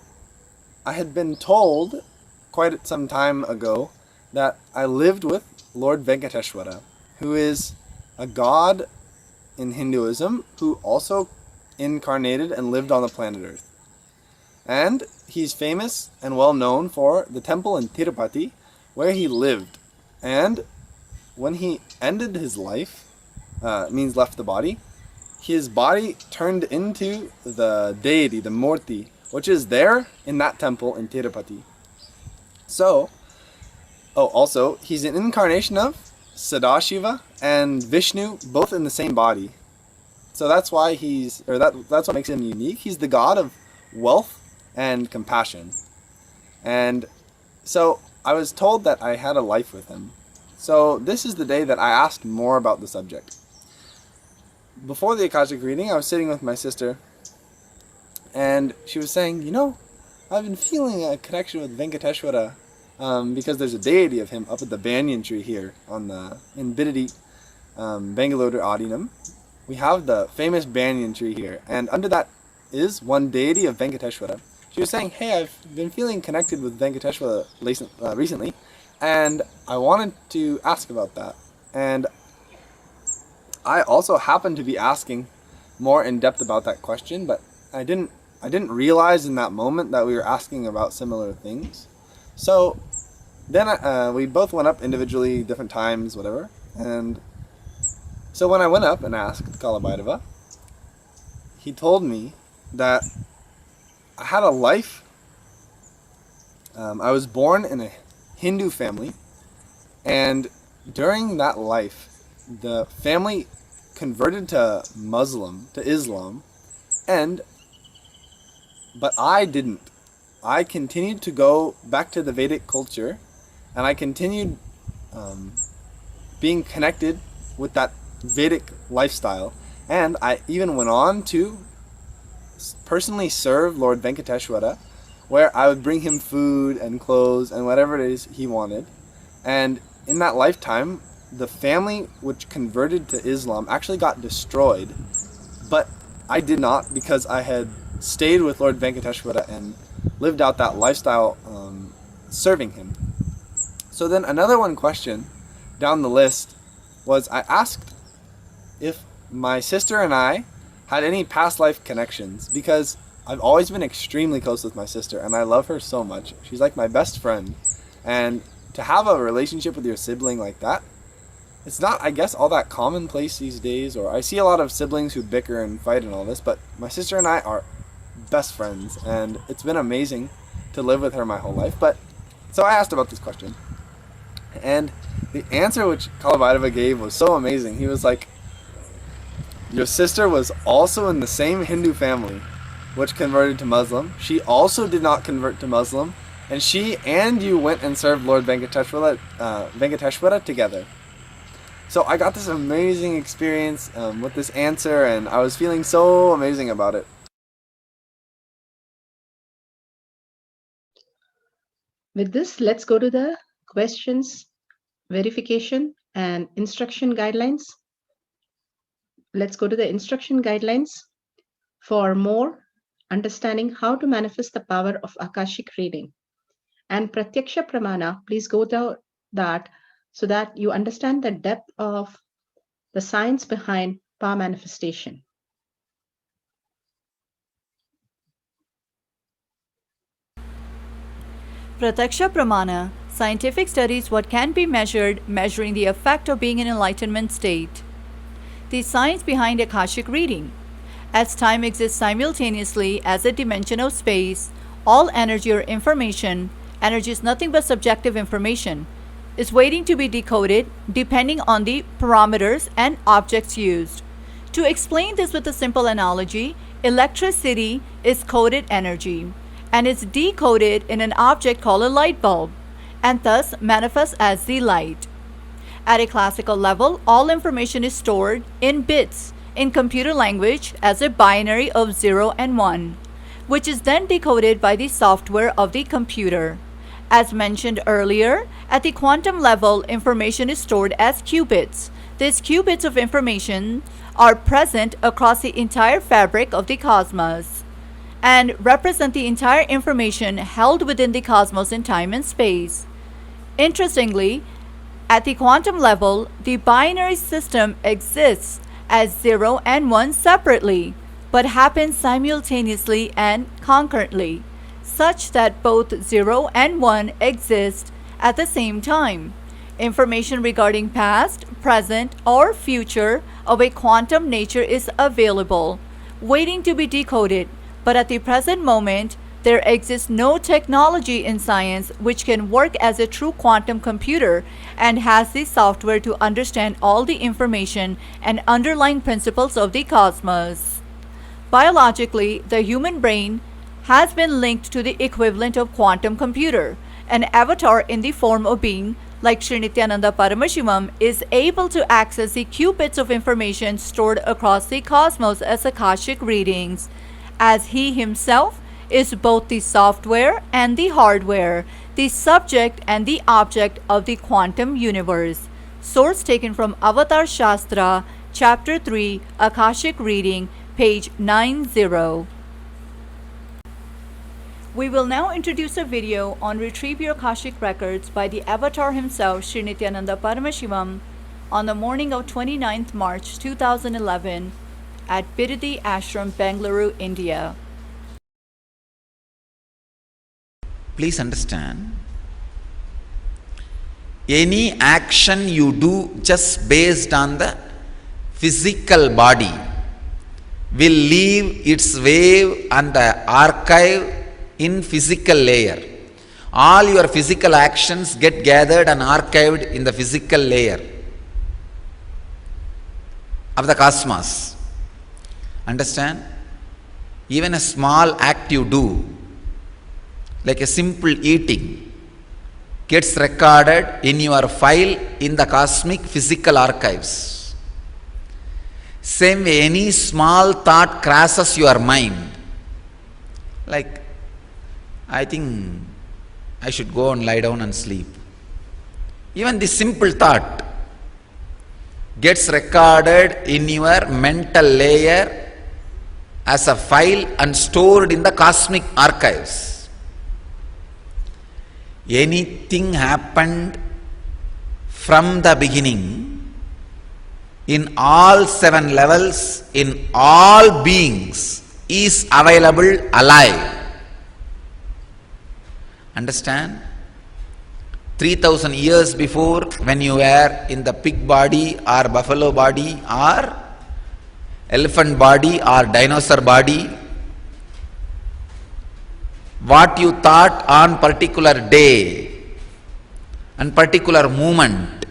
H: I had been told quite some time ago that I lived with Lord Venkateshwara, who is a god in Hinduism who also incarnated and lived on the planet Earth. And he's famous and well known for the temple in Tirupati where he lived. And when he ended his life, means left the body, his body turned into the deity, the Murti, which is there in that temple in Tirupati. So, also, he's an incarnation of Sadashiva and Vishnu, both in the same body. So that's why that's what makes him unique. He's the god of wealth and compassion. And so I was told that I had a life with him. So this is the day that I asked more about the subject. Before the Akashic reading, I was sitting with my sister, and she was saying, I've been feeling a connection with Venkateshwara because there's a deity of him up at the banyan tree here in Bidadi, Bangalore Adinam. We have the famous banyan tree here, and under that is one deity of Venkateshwara. She was saying, hey, I've been feeling connected with Venkateshwara recently, and I wanted to ask about that. And I also happened to be asking more in depth about that question, but I didn't realize in that moment that we were asking about similar things. So then we both went up individually, different times, whatever. And so when I went up and asked Kalabhairava, he told me that I had a life. I was born in a Hindu family, and during that life, the family converted to Islam, but I didn't. I continued to go back to the Vedic culture, and I continued being connected with that Vedic lifestyle, and I even went on to personally serve Lord Venkateshwara, where I would bring him food and clothes and whatever it is he wanted. And in that lifetime, the family which converted to Islam actually got destroyed, but I did not, because I had stayed with Lord Venkateshwara and lived out that lifestyle serving him. So then another one question down the list was, I asked if my sister and I had any past life connections, because I've always been extremely close with my sister and I love her so much. She's like my best friend, and to have a relationship with your sibling like that, it's not, I guess, all that commonplace these days. Or I see a lot of siblings who bicker and fight and all this, but my sister and I are best friends, and it's been amazing to live with her my whole life. But so I asked about this question, and the answer which Kalabhairava gave was so amazing. He was like, your sister was also in the same Hindu family which converted to Muslim. She also did not convert to Muslim, and she and you went and served Lord Venkateshwara together. So I got this amazing experience with this answer, and I was feeling so amazing about it.
E: With this, let's go to the questions, verification, and instruction guidelines. Let's go to the instruction guidelines. For more understanding how to manifest the power of Akashic reading and Pratyaksha Pramana, please go to that so that you understand the depth of the science behind power manifestation.
I: Pratyaksha Pramana, scientific studies what can be measured, measuring the effect of being in enlightenment state. The science behind Akashic reading. As time exists simultaneously as a dimension of space, all energy or information, energy is nothing but subjective information, is waiting to be decoded depending on the parameters and objects used. To explain this with a simple analogy, electricity is coded energy and is decoded in an object called a light bulb, and thus manifests as the light. At a classical level, all information is stored in bits in computer language as a binary of 0 and 1, which is then decoded by the software of the computer. As mentioned earlier, at the quantum level, information is stored as qubits. These qubits of information are present across the entire fabric of the cosmos and represent the entire information held within the cosmos in time and space. Interestingly, at the quantum level, the binary system exists as 0 and 1 separately, but happens simultaneously and concurrently, such that both 0 and 1 exist at the same time. Information regarding past, present, or future of a quantum nature is available, waiting to be decoded, but at the present moment, there exists no technology in science which can work as a true quantum computer and has the software to understand all the information and underlying principles of the cosmos. Biologically, the human brain has been linked to the equivalent of quantum computer. An avatar in the form of being, like Sri Nityananda Paramashivam, is able to access the qubits of information stored across the cosmos as Akashic readings, as he himself is both the software and the hardware, the subject and the object of the quantum universe. Source taken from Avatar Shastra, Chapter 3, Akashic Reading, page 90. We will now introduce a video on Retrieve Your Akashic Records by the Avatar himself, Sri Nityananda Paramashivam, on the morning of 29th March 2011 at Biridhi Ashram, Bengaluru, India.
A: Please understand, any action you do just based on the physical body will leave its wave and the archive in physical layer. All your physical actions get gathered and archived in the physical layer of the cosmos. Understand? Even a small act you do, like a simple eating, gets recorded in your file in the cosmic physical archives. Same way, any small thought crosses your mind, like, I think I should go and lie down and sleep. Even this simple thought gets recorded in your mental layer as a file and stored in the cosmic archives. Anything happened from the beginning in all 7 levels, in all beings, is available alive. Understand? 3000 years before, when you were in the pig body or buffalo body or elephant body or dinosaur body, what you thought on particular day and particular moment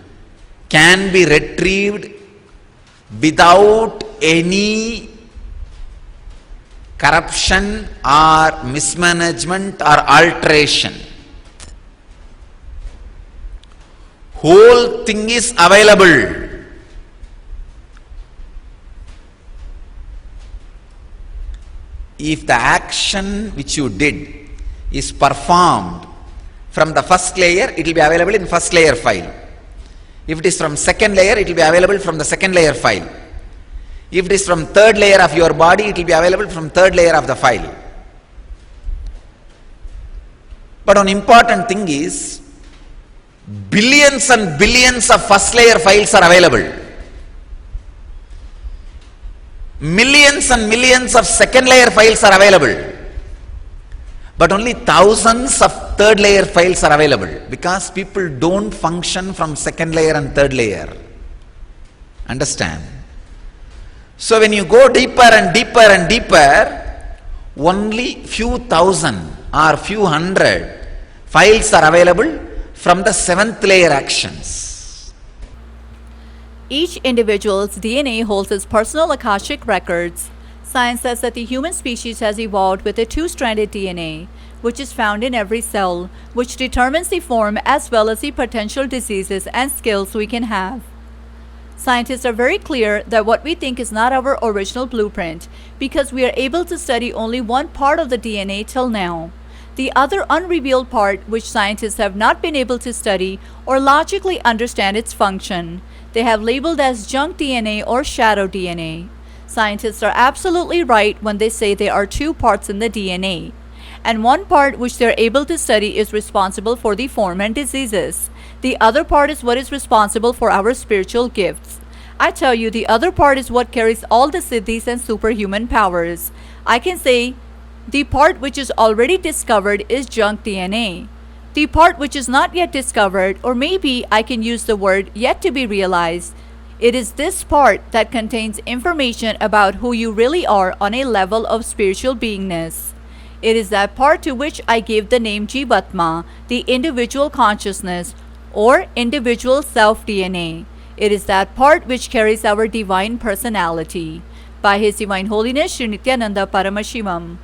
A: can be retrieved without any corruption or mismanagement or alteration. Whole thing is available. If the action which you did is performed from the first layer, it will be available in first layer file. If it is from second layer, it will be available from the second layer file. If it is from third layer of your body, it will be available from third layer of the file. But one important thing is, billions and billions of first layer files are available. Millions and millions of second layer files are available. But only thousands of third layer files are available, because people don't function from second layer and third layer. Understand? So when you go deeper and deeper and deeper, only few thousand or few hundred files are available from the 7th layer actions.
I: Each individual's DNA holds its personal Akashic records. Science says that the human species has evolved with a 2-stranded DNA, which is found in every cell, which determines the form as well as the potential diseases and skills we can have. Scientists are very clear that what we think is not our original blueprint because we are able to study only one part of the DNA till now. The other unrevealed part, which scientists have not been able to study or logically understand its function, they have labeled as junk DNA or shadow DNA. Scientists are absolutely right when they say there are two parts in the DNA, and one part which they are able to study is responsible for the form and diseases. The other part is what is responsible for our spiritual gifts. I tell you, the other part is what carries all the siddhis and superhuman powers. I can say the part which is already discovered is junk DNA. The part which is not yet discovered, or maybe I can use the word yet to be realized, it is this part that contains information about who you really are on a level of spiritual beingness. It is that part to which I gave the name Jivatma, the individual consciousness, or individual self DNA. It is that part which carries our divine personality. By His Divine Holiness Sri Nityananda Paramashivam.